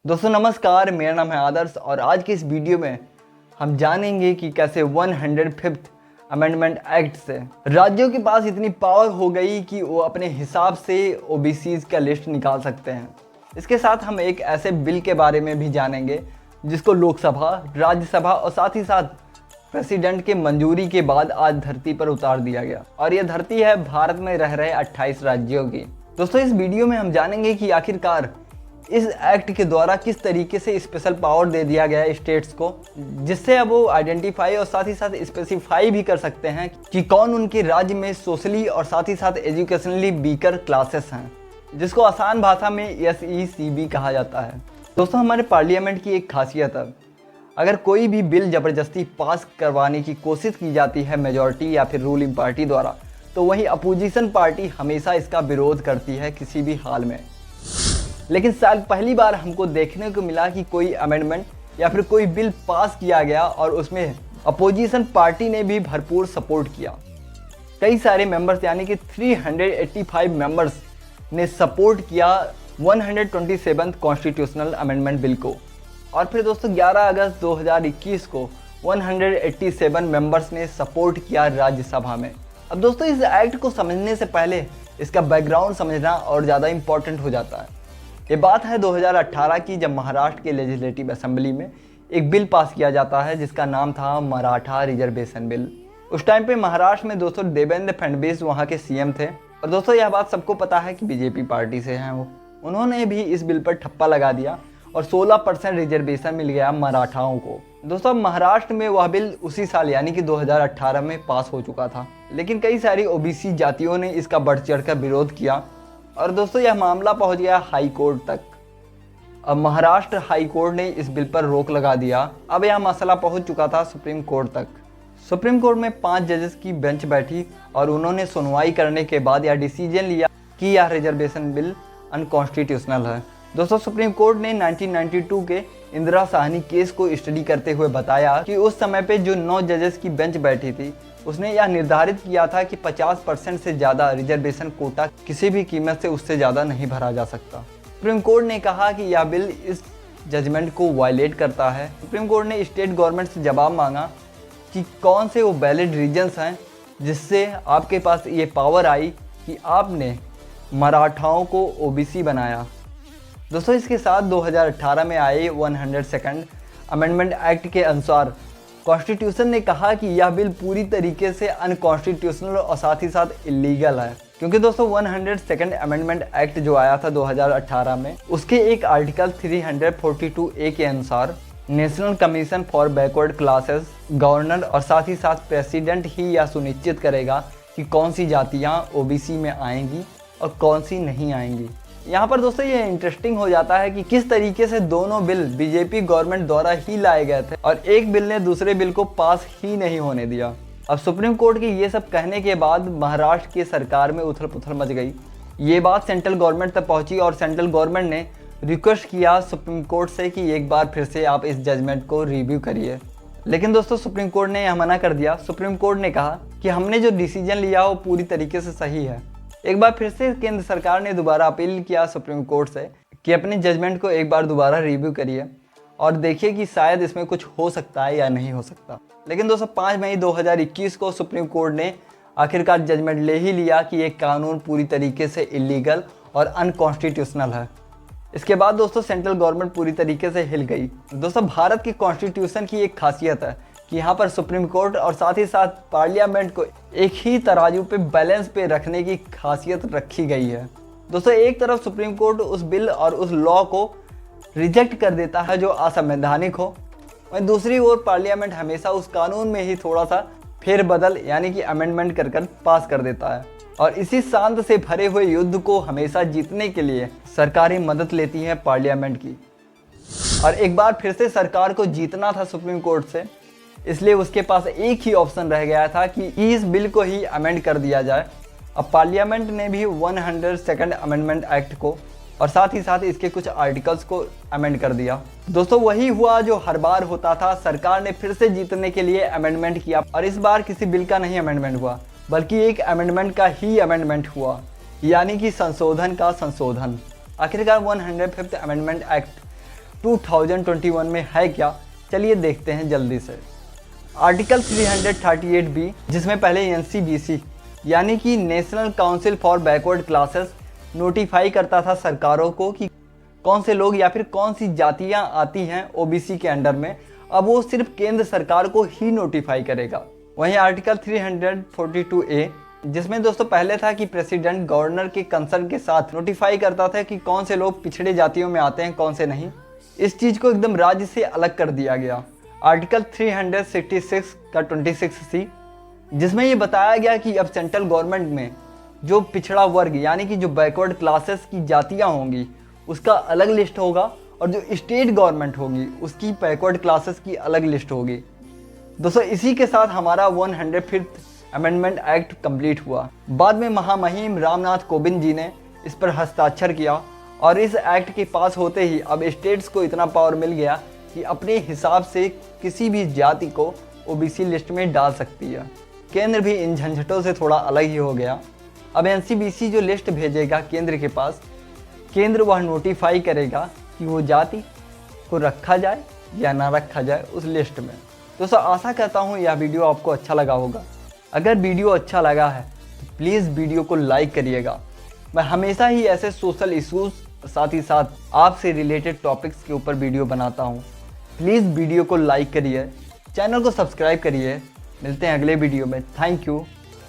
दोस्तों नमस्कार, मेरा नाम है आदर्श और आज की इस वीडियो में हम जानेंगे कि कैसे 105th अमेंडमेंट एक्ट से राज्यों के पास इतनी पावर हो गई कि वो अपने हिसाब से ओबीसीज का लिस्ट निकाल सकते हैं। इसके साथ हम एक ऐसे बिल के बारे में भी जानेंगे जिसको लोकसभा, राज्यसभा और साथ ही साथ प्रेसिडेंट के मंजूरी के बाद आज धरती पर उतार दिया गया और यह धरती है भारत में रह रहे 28 राज्यों की। दोस्तों इस वीडियो में हम जानेंगे कि आखिरकार इस एक्ट के द्वारा किस तरीके से स्पेशल पावर दे दिया गया है स्टेट्स को, जिससे अब वो आइडेंटिफाई और साथ ही साथ स्पेसिफाई भी कर सकते हैं कि कौन उनके राज्य में सोशली और साथ ही साथ एजुकेशनली वीकर क्लासेस हैं, जिसको आसान भाषा में SECB कहा जाता है। दोस्तों हमारे पार्लियामेंट की एक खासियत है, अगर कोई भी बिल ज़बरदस्ती पास करवाने की कोशिश की जाती है मेजॉरिटी या फिर रूलिंग पार्टी द्वारा, तो वहीं अपोजिशन पार्टी हमेशा इसका विरोध करती है किसी भी हाल में। लेकिन शायद पहली बार हमको देखने को मिला कि कोई अमेंडमेंट या फिर कोई बिल पास किया गया और उसमें अपोजिशन पार्टी ने भी भरपूर सपोर्ट किया। कई सारे मेंबर्स यानी कि 385 मेंबर्स ने सपोर्ट किया 127th कॉन्स्टिट्यूशनल अमेंडमेंट बिल को। और फिर दोस्तों 11 अगस्त 2021 को 187 मेंबर्स ने सपोर्ट किया राज्यसभा में। अब दोस्तों इस एक्ट को समझने से पहले इसका बैकग्राउंड समझना और ज़्यादा इम्पोर्टेंट हो जाता है। ये बात है 2018 की, जब महाराष्ट्र के लेजिस्लेटिव असेंबली में एक बिल पास किया जाता है जिसका नाम था मराठा रिजर्वेशन बिल। उस टाइम पे महाराष्ट्र में दोस्तों देवेंद्र फडणवीस वहाँ के CM थे और दोस्तों यह बात सबको पता है कि BJP पार्टी से हैं वो। उन्होंने भी इस बिल पर ठप्पा लगा दिया और 16% रिजर्वेशन मिल गया मराठाओं को। दोस्तों महाराष्ट्र में वह बिल उसी साल यानी कि 2018 में पास हो चुका था, लेकिन कई सारी OBC जातियों ने इसका बढ़ चढ़ कर विरोध किया और दोस्तों यह मामला पहुंच गया हाई कोर्ट तक। अब महाराष्ट्र हाई कोर्ट ने इस बिल पर रोक लगा दिया। अब यह मसला पहुंच चुका था सुप्रीम कोर्ट तक। सुप्रीम कोर्ट में 5 जजेस की बेंच बैठी और उन्होंने सुनवाई करने के बाद यह डिसीजन लिया कि यह रिजर्वेशन बिल अनकॉन्स्टिट्यूशनल है। दोस्तों सुप्रीम कोर्ट ने 1992 के इंदिरा साहनी केस को स्टडी करते हुए बताया कि उस समय पे जो 9 जजेस की बेंच बैठी थी उसने यह निर्धारित किया था कि 50% से ज़्यादा रिजर्वेशन कोटा किसी भी कीमत से उससे ज़्यादा नहीं भरा जा सकता। सुप्रीम कोर्ट ने कहा कि यह बिल इस जजमेंट को वायलेट करता है। सुप्रीम कोर्ट ने स्टेट गवर्नमेंट से जवाब मांगा कि कौन से वो वैलिड रीजंस हैं जिससे आपके पास ये पावर आई कि आपने मराठाओं को OBC बनाया। दोस्तों इसके साथ 2018 में आए 102nd अमेंडमेंट एक्ट के अनुसार कॉन्स्टिट्यूशन ने कहा कि यह बिल पूरी तरीके से अनकॉन्स्टिट्यूशनल और साथ ही साथ इलीगल है, क्योंकि दोस्तों 102nd अमेंडमेंट एक्ट जो आया था 2018 में, उसके एक आर्टिकल 342A के अनुसार national commission for backward classes governor और साथ ही साथ प्रेसिडेंट ही यह सुनिश्चित करेगा कि कौन सी जातियाँ OBC में आएंगी और कौन सी नहीं आएंगी। यहाँ पर दोस्तों ये इंटरेस्टिंग हो जाता है कि किस तरीके से दोनों बिल BJP गवर्नमेंट द्वारा ही लाए गए थे और एक बिल ने दूसरे बिल को पास ही नहीं होने दिया। अब सुप्रीम कोर्ट के ये सब कहने के बाद महाराष्ट्र की सरकार में उथल पुथल मच गई। ये बात सेंट्रल गवर्नमेंट तक पहुंची और सेंट्रल गवर्नमेंट ने रिक्वेस्ट किया सुप्रीम कोर्ट से कि एक बार फिर से आप इस जजमेंट को रिव्यू करिए। लेकिन दोस्तों सुप्रीम कोर्ट ने यह मना कर दिया। सुप्रीम कोर्ट ने कहा कि हमने जो डिसीजन लिया वो पूरी तरीके से सही है। एक बार फिर से केंद्र सरकार ने दोबारा अपील किया सुप्रीम कोर्ट से कि अपने जजमेंट को एक बार दोबारा रिव्यू करिए और देखिए कि शायद इसमें कुछ हो सकता है या नहीं हो सकता। लेकिन दोस्तों 5 मई 2021 को सुप्रीम कोर्ट ने आखिरकार जजमेंट ले ही लिया कि ये कानून पूरी तरीके से इलीगल और अनकॉन्स्टिट्यूशनल है। इसके बाद दोस्तों सेंट्रल गवर्नमेंट पूरी तरीके से हिल गई। दोस्तों भारत की कॉन्स्टिट्यूशन की एक खासियत है कि यहाँ पर सुप्रीम कोर्ट और साथ ही साथ पार्लियामेंट को एक ही तराजू पे बैलेंस पे रखने की खासियत रखी गई है। दोस्तों एक तरफ सुप्रीम कोर्ट उस बिल और उस लॉ को रिजेक्ट कर देता है जो असंवैधानिक हो, वहीं दूसरी ओर पार्लियामेंट हमेशा उस कानून में ही थोड़ा सा फेरबदल यानी कि अमेंडमेंट कर पास कर देता है और इसी शांत से भरे हुए युद्ध को हमेशा जीतने के लिए सरकारें मदद लेती हैं पार्लियामेंट की। और एक बार फिर से सरकार को जीतना था सुप्रीम कोर्ट से, इसलिए उसके पास एक ही ऑप्शन रह गया था कि इस बिल को ही अमेंड कर दिया जाए। अब पार्लियामेंट ने भी 102nd अमेंडमेंट एक्ट को और साथ ही साथ इसके कुछ आर्टिकल्स को अमेंड कर दिया। दोस्तों वही हुआ जो हर बार होता था, सरकार ने फिर से जीतने के लिए अमेंडमेंट किया और इस बार किसी बिल का नहीं अमेंडमेंट हुआ बल्कि एक अमेंडमेंट का ही अमेंडमेंट हुआ, यानी कि संशोधन का संशोधन। आखिरकार 105th अमेंडमेंट एक्ट 2021 में है क्या, चलिए देखते हैं जल्दी से। आर्टिकल 338 बी, जिसमें पहले NCBC यानी कि national council for backward classes notify करता था सरकारों को कि कौन से लोग या फिर कौन सी जातियां आती हैं OBC के अंडर में, अब वो सिर्फ केंद्र सरकार को ही नोटिफाई करेगा। वहीं आर्टिकल 342A, जिसमें दोस्तों पहले था कि प्रेसिडेंट गवर्नर के कंसर्न के साथ नोटिफाई करता था कि कौन से लोग पिछड़े जातियों में आते हैं, कौन से नहीं। इस चीज़ को एकदम राज्य से अलग कर दिया गया। आर्टिकल 366 का 26C, जिसमें ये बताया गया कि अब सेंट्रल गवर्नमेंट में जो पिछड़ा वर्ग यानी कि जो बैकवर्ड क्लासेस की जातियाँ होंगी उसका अलग लिस्ट होगा, और जो स्टेट गवर्नमेंट होगी उसकी बैकवर्ड क्लासेस की अलग लिस्ट होगी। दोस्तों इसी के साथ हमारा 105th अमेंडमेंट एक्ट कंप्लीट हुआ। बाद में महामहिम रामनाथ कोविंद जी ने इस पर हस्ताक्षर किया, और इस एक्ट के पास होते ही अब स्टेट्स को इतना पावर मिल गया कि अपने हिसाब से किसी भी जाति को OBC लिस्ट में डाल सकती है। केंद्र भी इन झंझटों से थोड़ा अलग ही हो गया। अब NCBC जो लिस्ट भेजेगा केंद्र के पास, केंद्र वह नोटिफाई करेगा कि वो जाति को रखा जाए या ना रखा जाए उस लिस्ट में। दोस्तों आशा करता हूँ यह वीडियो आपको अच्छा लगा होगा। अगर वीडियो अच्छा लगा है तो प्लीज़ वीडियो को लाइक करिएगा। मैं हमेशा ही ऐसे सोशल इश्यूज, साथ ही साथ आपसे रिलेटेड टॉपिक्स के ऊपर वीडियो बनाता हूँ। प्लीज़ वीडियो को लाइक करिए, चैनल को सब्सक्राइब करिए। मिलते हैं अगले वीडियो में। Thank you.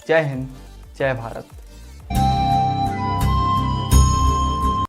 जय हिंद, जय भारत।